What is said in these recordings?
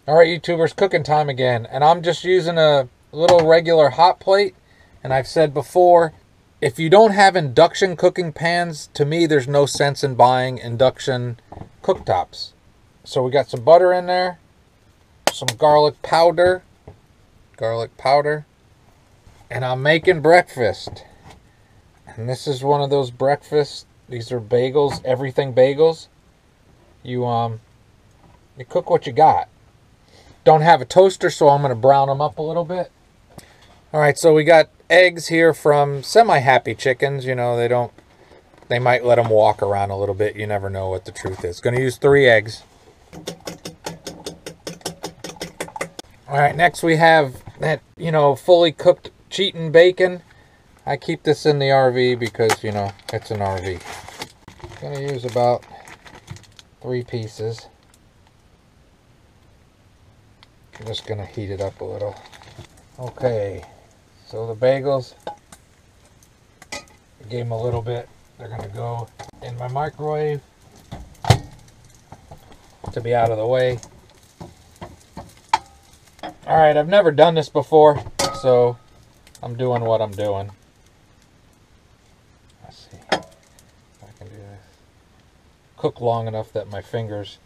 Alright YouTubers, cooking time again. And I'm just using a little regular hot plate. And I've said before, if you don't have induction cooking pans, to me there's no sense in buying induction cooktops. So we got some butter in there, some garlic powder, and I'm making breakfast. And this is one of those breakfasts. These are bagels, everything bagels. You cook what you got. Don't have a toaster, so I'm going to brown them up a little bit. Alright, so we got eggs here from semi-happy chickens. You know, they might let them walk around a little bit. You never know what the truth is. Going to use 3 eggs. Alright, next we have that, fully cooked cheatin' bacon. I keep this in the RV because, it's an RV. Going to use about 3 pieces. I'm just going to heat it up a little. Okay, so the bagels, I gave them a little bit. They're going to go in my microwave to be out of the way. Alright, I've never done this before, so I'm doing what I'm doing. Let's see if I can do this. Cook long enough that my fingers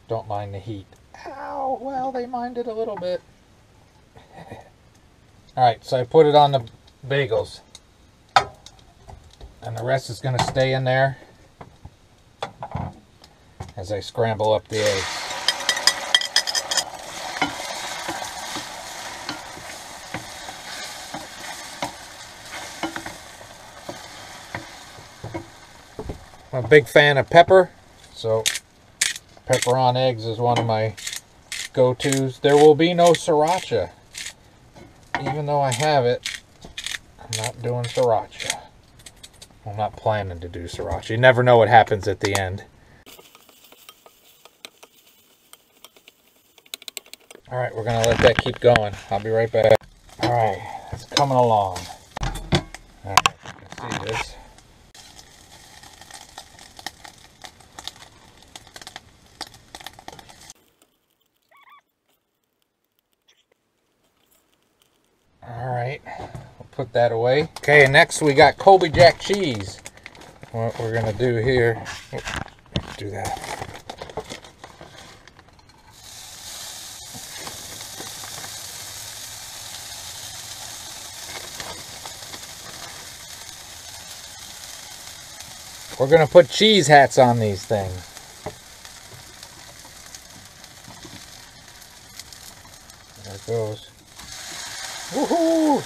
don't mind the heat. Ow, well, they mind it a little bit. Alright, so I put it on the bagels. And the rest is going to stay in there as I scramble up the eggs. I'm a big fan of pepper, so pepper on eggs is one of my go-tos. There will be no sriracha. Even though I have it, I'm not doing sriracha. I'm not planning to do sriracha. You never know what happens at the end. Alright, we're going to let that keep going. I'll be right back. Alright, it's coming along. Alright, you can see this. Alright, we'll put that away. Okay, and next we got Colby Jack cheese. What we're going to do here, do that. We're going to put cheese hats on these things. There it goes. Woohoo!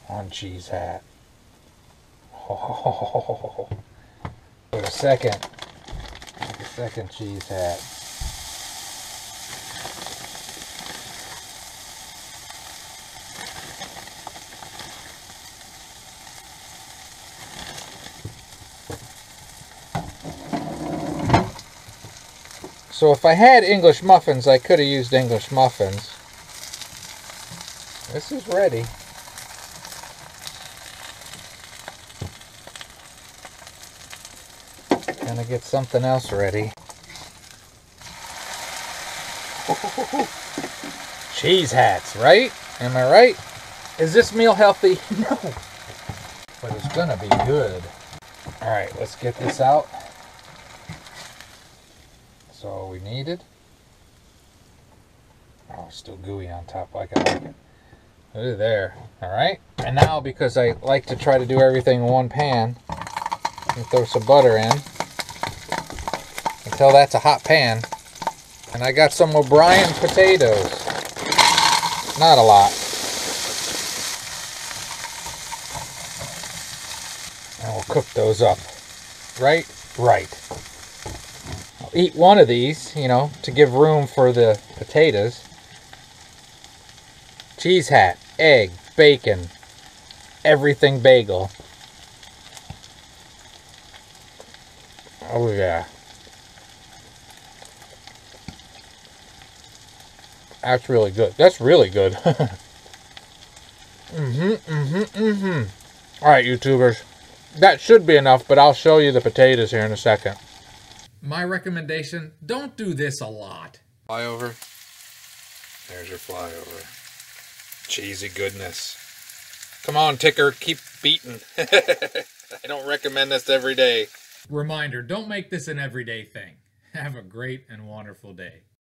One cheese hat. Oh, put a second cheese hat. So if I had English muffins, I could have used English muffins. This is ready. Gonna get something else ready. Cheese hats, right? Am I right? Is this meal healthy? No. But it's gonna be good. Alright, let's get this out. That's all we needed. Oh, still gooey on top like I like it. Look at there. Alright. And now, because I like to try to do everything in one pan, and throw some butter in. Until that's a hot pan. And I got some O'Brien potatoes. Not a lot. And we'll cook those up. Right? Right. I'll eat one of these, to give room for the potatoes. Cheese hat, egg, bacon, everything bagel. Oh yeah. That's really good. That's really good. Alright, YouTubers. That should be enough, but I'll show you the potatoes here in a second. My recommendation, don't do this a lot. Flyover. There's your flyover. Cheesy goodness. Come on, ticker, keep beating. I don't recommend this every day. Reminder, don't make this an everyday thing. Have a great and wonderful day.